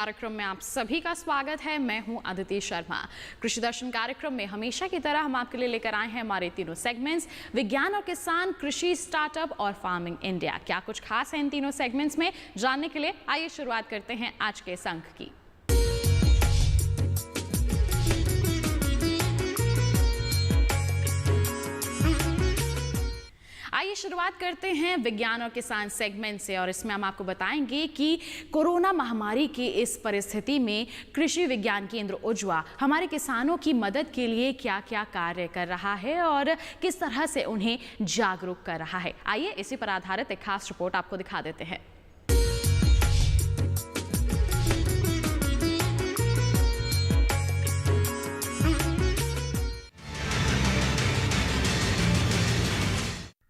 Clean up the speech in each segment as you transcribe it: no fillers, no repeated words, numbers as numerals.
कार्यक्रम में आप सभी का स्वागत है। मैं हूं अदिति शर्मा। कृषि दर्शन कार्यक्रम में हमेशा की तरह हम आपके लिए लेकर आए हैं हमारे तीनों सेगमेंट्स, विज्ञान और किसान, कृषि, स्टार्टअप और फार्मिंग इंडिया। क्या कुछ खास है इन तीनों सेगमेंट्स में, जानने के लिए आइए शुरुआत करते हैं आज के इस अंक की। आइए शुरुआत करते हैं विज्ञान और किसान सेगमेंट से, और इसमें हम आपको बताएंगे कि कोरोना महामारी की इस परिस्थिति में कृषि विज्ञान केंद्र उज्ज्वा हमारे किसानों की मदद के लिए क्या क्या कार्य कर रहा है और किस तरह से उन्हें जागरूक कर रहा है। आइए इसी पर आधारित एक खास रिपोर्ट आपको दिखा देते हैं।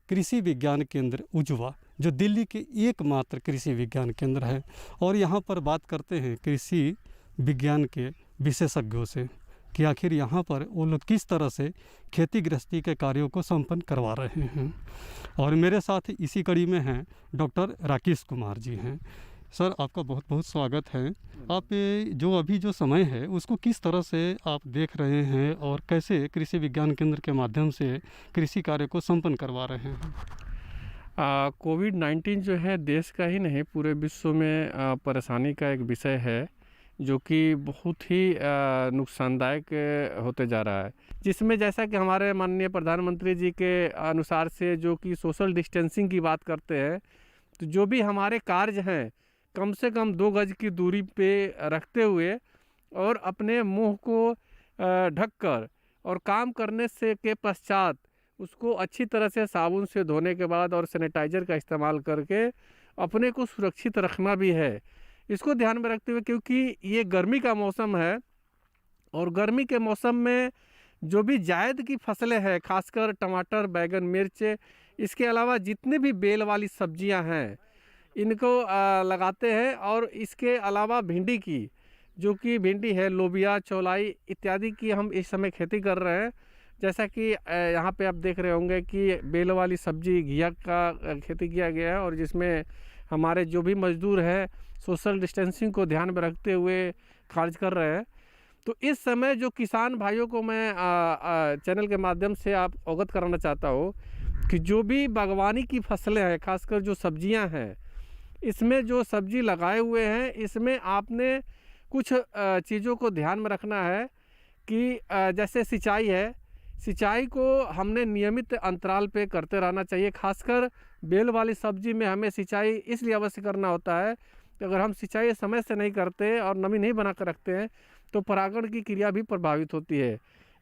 कृषि विज्ञान केंद्र उज्ज्वा जो दिल्ली के एकमात्र कृषि विज्ञान केंद्र है, और यहाँ पर बात करते हैं कृषि विज्ञान के विशेषज्ञों से कि आखिर यहाँ पर वो लोग किस तरह से खेती गृहस्थी के कार्यों को संपन्न करवा रहे हैं। और मेरे साथ इसी कड़ी में हैं डॉक्टर राकेश कुमार जी हैं। सर, आपका बहुत बहुत स्वागत है। आप जो अभी जो समय है उसको किस तरह से आप देख रहे हैं और कैसे कृषि विज्ञान केंद्र के माध्यम से कृषि कार्य को संपन्न करवा रहे हैं? कोविड-19 जो है देश का ही नहीं पूरे विश्व में परेशानी का एक विषय है, जो कि बहुत ही नुकसानदायक होते जा रहा है, जिसमें जैसा कि हमारे माननीय प्रधानमंत्री जी के अनुसार से जो कि सोशल डिस्टेंसिंग की बात करते हैं, तो जो भी हमारे कार्य हैं कम से कम 2 गज की दूरी पे रखते हुए और अपने मुंह को ढककर और काम करने से के पश्चात उसको अच्छी तरह से साबुन से धोने के बाद और सैनिटाइज़र का इस्तेमाल करके अपने को सुरक्षित रखना भी है। इसको ध्यान में रखते हुए, क्योंकि ये गर्मी का मौसम है और गर्मी के मौसम में जो भी जायद की फसलें हैं, खासकर टमाटर, बैगन, मिर्च, इसके अलावा जितने भी बेल वाली सब्जियां हैं इनको लगाते हैं। और इसके अलावा भिंडी की, जो कि भिंडी है, लोबिया, चौलाई इत्यादि की हम इस समय खेती कर रहे हैं। जैसा कि यहाँ पे आप देख रहे होंगे कि बेल वाली सब्जी घिया का खेती किया गया है, और जिसमें हमारे जो भी मजदूर हैं सोशल डिस्टेंसिंग को ध्यान में रखते हुए कार्य कर रहे हैं। तो इस समय जो किसान भाइयों को मैं चैनल के माध्यम से आप अवगत कराना चाहता हूँ कि जो भी बागवानी की फसलें हैं, खासकर जो सब्जियाँ हैं, इसमें जो सब्जी लगाए हुए हैं इसमें आपने कुछ चीज़ों को ध्यान में रखना है कि जैसे सिंचाई है, सिंचाई को हमने नियमित अंतराल पे करते रहना चाहिए। खासकर बेल वाली सब्जी में हमें सिंचाई इसलिए अवश्य करना होता है कि अगर हम सिंचाई समय से नहीं करते और नमी नहीं बना कर रखते हैं तो परागण की क्रिया भी प्रभावित होती है।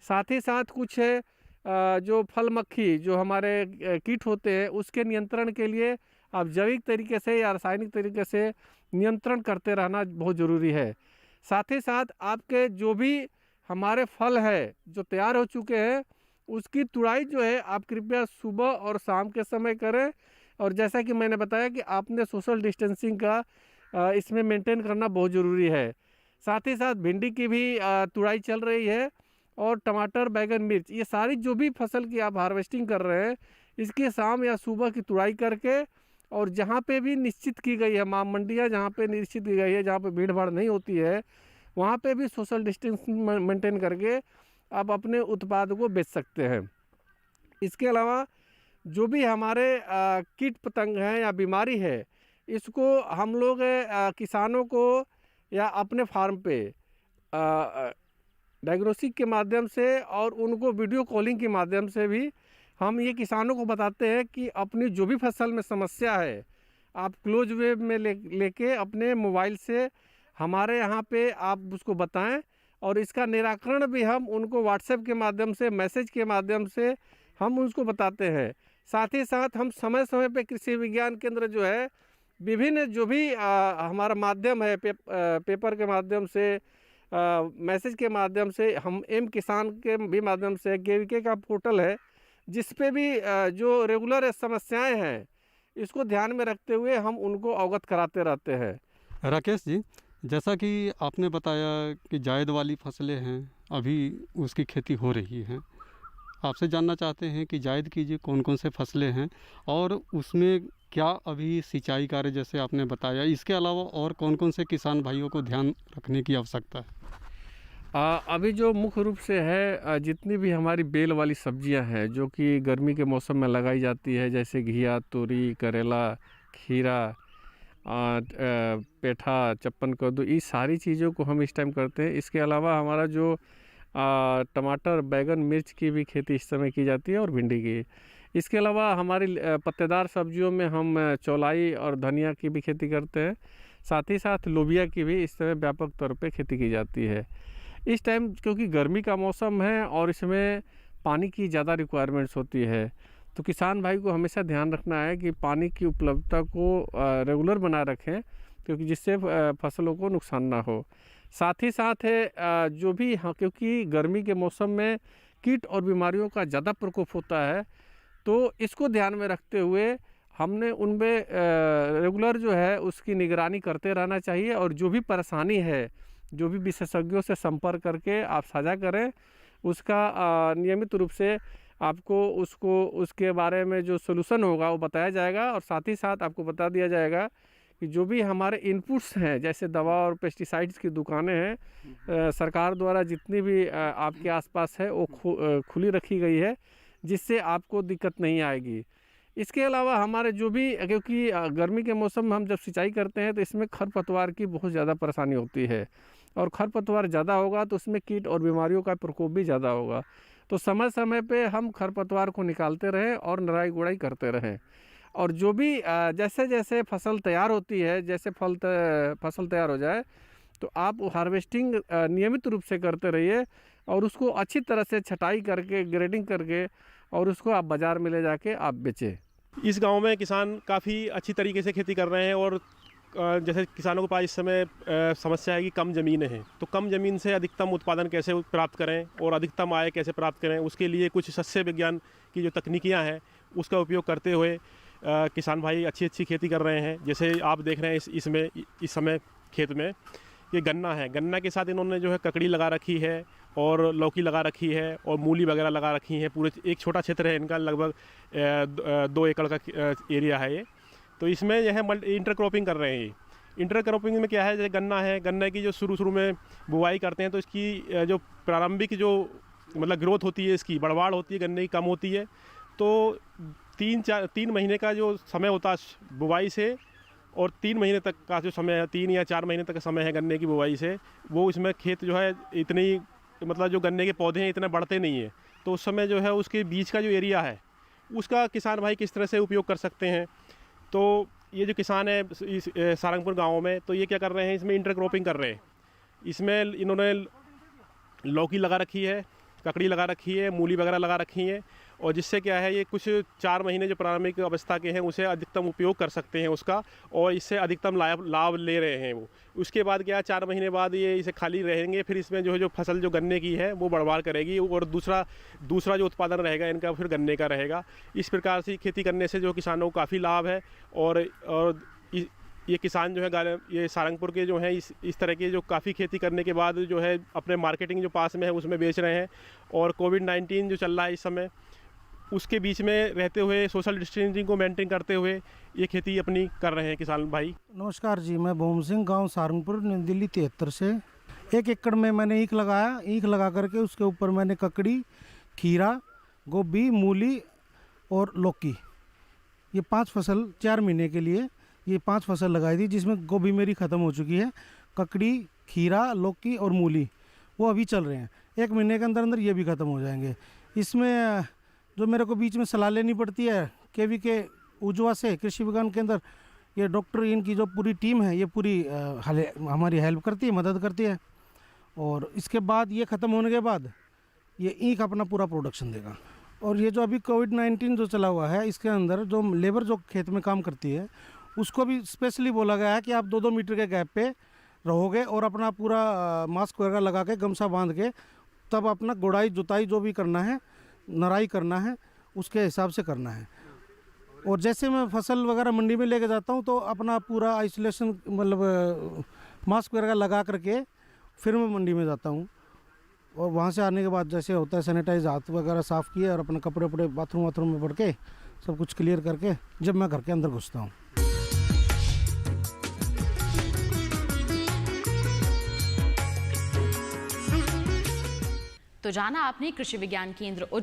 साथ ही साथ कुछ जो फल मक्खी जो हमारे कीट होते हैं उसके नियंत्रण के लिए आप जैविक तरीके से या रासायनिक तरीके से नियंत्रण करते रहना बहुत ज़रूरी है। साथ ही साथ आपके जो भी हमारे फल है जो तैयार हो चुके हैं उसकी तुड़ाई जो है आप कृपया सुबह और शाम के समय करें। और जैसा कि मैंने बताया कि आपने सोशल डिस्टेंसिंग का इसमें मेंटेन करना बहुत ज़रूरी है। साथ ही साथ भिंडी की भी तुड़ाई चल रही है, और टमाटर, बैगन, मिर्च, ये सारी जो भी फसल की आप हार्वेस्टिंग कर रहे हैं इसकी शाम या सुबह की तुड़ाई करके, और जहाँ पे भी निश्चित की गई है मंडियाँ जहाँ पे निश्चित की गई है, जहाँ पे भीड़ भाड़ नहीं होती है, वहाँ पे भी सोशल डिस्टेंसिंग मेंटेन करके आप अपने उत्पाद को बेच सकते हैं। इसके अलावा जो भी हमारे कीट पतंग हैं या बीमारी है, इसको हम लोग किसानों को या अपने फार्म पे डायग्नोस्टिक के माध्यम से और उनको वीडियो कॉलिंग के माध्यम से भी हम ये किसानों को बताते हैं कि अपनी जो भी फसल में समस्या है आप क्लोज वेब में लेके अपने मोबाइल से हमारे यहाँ पे आप उसको बताएं, और इसका निराकरण भी हम उनको व्हाट्सएप के माध्यम से, मैसेज के माध्यम से हम उसको बताते हैं। साथ ही साथ हम समय समय पे कृषि विज्ञान केंद्र जो है विभिन्न जो भी हमारा माध्यम है, पेपर के माध्यम से, मैसेज के माध्यम से, हम एम किसान के भी माध्यम से, केवीके का पोर्टल है जिस पे भी जो रेगुलर समस्याएं हैं इसको ध्यान में रखते हुए हम उनको अवगत कराते रहते हैं। राकेश जी, जैसा कि आपने बताया कि जायद वाली फसलें हैं अभी उसकी खेती हो रही है, आपसे जानना चाहते हैं कि जायद कीजिए कौन कौन से फसलें हैं और उसमें क्या अभी सिंचाई कार्य जैसे आपने बताया, इसके अलावा और कौन कौन से किसान भाइयों को ध्यान रखने की आवश्यकता है? अभी जो मुख्य रूप से है जितनी भी हमारी बेल वाली सब्जियां हैं जो कि गर्मी के मौसम में लगाई जाती है, जैसे घिया, तोरी, करेला, खीरा, पेठा, चप्पन कद्दू, ये सारी चीज़ों को हम इस टाइम करते हैं। इसके अलावा हमारा जो टमाटर, बैगन, मिर्च की भी खेती इस समय की जाती है और भिंडी की। इसके अलावा हमारी पत्तेदार सब्जियों में हम चौलाई और धनिया की भी खेती करते हैं। साथ ही साथ लोबिया की भी इस समय व्यापक तौर पे खेती की जाती है। इस टाइम क्योंकि गर्मी का मौसम है और इसमें पानी की ज़्यादा रिक्वायरमेंट्स होती है, तो किसान भाई को हमेशा ध्यान रखना है कि पानी की उपलब्धता को रेगुलर बना रखें, क्योंकि जिससे फसलों को नुकसान ना हो। साथ ही साथ है जो भी क्योंकि गर्मी के मौसम में कीट और बीमारियों का ज़्यादा प्रकोप होता है, तो इसको ध्यान में रखते हुए हमने उनमें रेगुलर जो है उसकी निगरानी करते रहना चाहिए। और जो भी परेशानी है, जो भी विशेषज्ञों से संपर्क करके आप साझा करें, उसका नियमित रूप से आपको उसके बारे में जो सोल्यूशन होगा वो बताया जाएगा। और साथ ही साथ आपको बता दिया जाएगा कि जो भी हमारे इनपुट्स हैं, जैसे दवा और पेस्टिसाइड्स की दुकानें हैं, सरकार द्वारा जितनी भी आपके आसपास है वो खुली रखी गई है, जिससे आपको दिक्कत नहीं आएगी। इसके अलावा हमारे जो भी, क्योंकि गर्मी के मौसम में हम जब सिंचाई करते हैं तो इसमें खरपतवार की बहुत ज़्यादा परेशानी होती है, और खरपतवार ज़्यादा होगा तो उसमें कीट और बीमारियों का प्रकोप भी ज़्यादा होगा। तो समय समय पे हम खरपतवार को निकालते रहें और नराई गुड़ाई करते रहें। और जो भी जैसे जैसे फसल तैयार होती है, जैसे फसल तैयार हो जाए तो आप हार्वेस्टिंग नियमित रूप से करते रहिए और उसको अच्छी तरह से छटाई करके, ग्रेडिंग करके, और उसको आप बाज़ार में ले जाके आप बेचें। इस गांव में किसान काफ़ी अच्छी तरीके से खेती कर रहे हैं। और जैसे किसानों के पास इस समय समस्या है कि कम ज़मीन है, तो कम ज़मीन से अधिकतम उत्पादन कैसे प्राप्त करें और अधिकतम आय कैसे प्राप्त करें, उसके लिए कुछ सस्य विज्ञान की जो तकनीकियाँ हैं उसका उपयोग करते हुए किसान भाई अच्छी खेती कर रहे हैं। जैसे आप देख रहे हैं इस समय खेत में ये गन्ना है, गन्ना के साथ इन्होंने जो है ककड़ी लगा रखी है और लौकी लगा रखी है और मूली वगैरह लगा रखी है। पूरे एक छोटा क्षेत्र है इनका, लगभग 2 एकड़ का एरिया है ये। तो इसमें यह इंटरक्रॉपिंग कर रहे हैं। ये इंटरक्रॉपिंग में क्या है, जैसे गन्ना है, गन्ने की जो शुरू में बुवाई करते हैं तो इसकी जो प्रारंभिक जो मतलब ग्रोथ होती है, इसकी बढ़वाड़ होती है, गन्ने की कम होती है। तो 3 महीने का जो समय होता है बुवाई से, और 3 महीने तक का जो समय है, 3 या 4 महीने तक का समय है गन्ने की बुवाई से, वो इसमें खेत जो है इतनी मतलब जो गन्ने के पौधे हैं इतने बढ़ते नहीं है। तो उस समय जो है उसके बीच का जो एरिया है उसका किसान भाई किस तरह से उपयोग कर सकते हैं। तो ये जो किसान है इस सारंगपुर गाँव में, तो ये क्या कर रहे हैं, इसमें इंटरक्रॉपिंग कर रहे हैं। इसमें इन्होंने लौकी लगा रखी है, ककड़ी लगा रखी है, मूली वगैरह लगा रखी है, और जिससे क्या है ये कुछ 4 महीने जो प्रारंभिक अवस्था के हैं उसे अधिकतम उपयोग कर सकते हैं उसका, और इससे अधिकतम लाभ ले रहे हैं वो। उसके बाद क्या 4 महीने बाद ये इसे खाली रहेंगे, फिर इसमें जो फसल जो गन्ने की है वो बढ़वार करेगी, और दूसरा जो उत्पादन रहेगा इनका फिर गन्ने का रहेगा। इस प्रकार से खेती करने से जो किसानों को काफ़ी लाभ है। और ये किसान जो है ये सारंगपुर के जो हैं इस तरह की जो काफ़ी खेती करने के बाद जो है अपने मार्केटिंग जो पास में है उसमें बेच रहे हैं। और कोविड-19 जो चल रहा है इस समय, उसके बीच में रहते हुए सोशल डिस्टेंसिंग को मेंटेन करते हुए ये खेती अपनी कर रहे हैं किसान भाई। नमस्कार जी, मैं भूम सिंह, गांव सारंगपुर, दिल्ली 73 से। 1 एकड़ में मैंने ईख लगाया। ईख लगा करके उसके ऊपर मैंने ककड़ी, खीरा, गोभी, मूली और लौकी, ये 5 फसल 4 महीने के लिए ये 5 फसल लगाई थी, जिसमें गोभी मेरी ख़त्म हो चुकी है। ककड़ी, खीरा, लौकी और मूली वो अभी चल रहे हैं। 1 महीने के अंदर अंदर ये भी ख़त्म हो जाएंगे। इसमें जो मेरे को बीच में सलाह लेनी पड़ती है KVK उजवा से, कृषि विज्ञान केंद्र, ये डॉक्टर इनकी जो पूरी टीम है ये पूरी हमारी हेल्प करती है, मदद करती है। और इसके बाद ये ख़त्म होने के बाद ये ईख अपना पूरा प्रोडक्शन देगा। और ये जो अभी कोविड-19 जो चला हुआ है, इसके अंदर जो लेबर जो खेत में काम करती है उसको भी स्पेशली बोला गया है कि आप 2-2 मीटर के गैप पे रहोगे और अपना पूरा मास्क वगैरह लगा के, गमछा बांध के, तब अपना गुड़ाई जुताई जो भी करना है, नराई करना है, उसके हिसाब से करना है। और जैसे मैं फसल वगैरह मंडी में लेके जाता हूँ तो अपना पूरा आइसोलेशन मतलब मास्क वगैरह लगा करके फिर मैं मंडी में जाता हूँ। और वहाँ से आने के बाद जैसे होता है सैनिटाइज हाथ वगैरह साफ़ किए और अपने कपड़े वपड़े बाथरूम में पड़ के सब कुछ क्लियर करके जब मैं घर के अंदर घुसता हूँ। तो जाना आपने कृषि विज्ञान केंद्र उज्ज्वल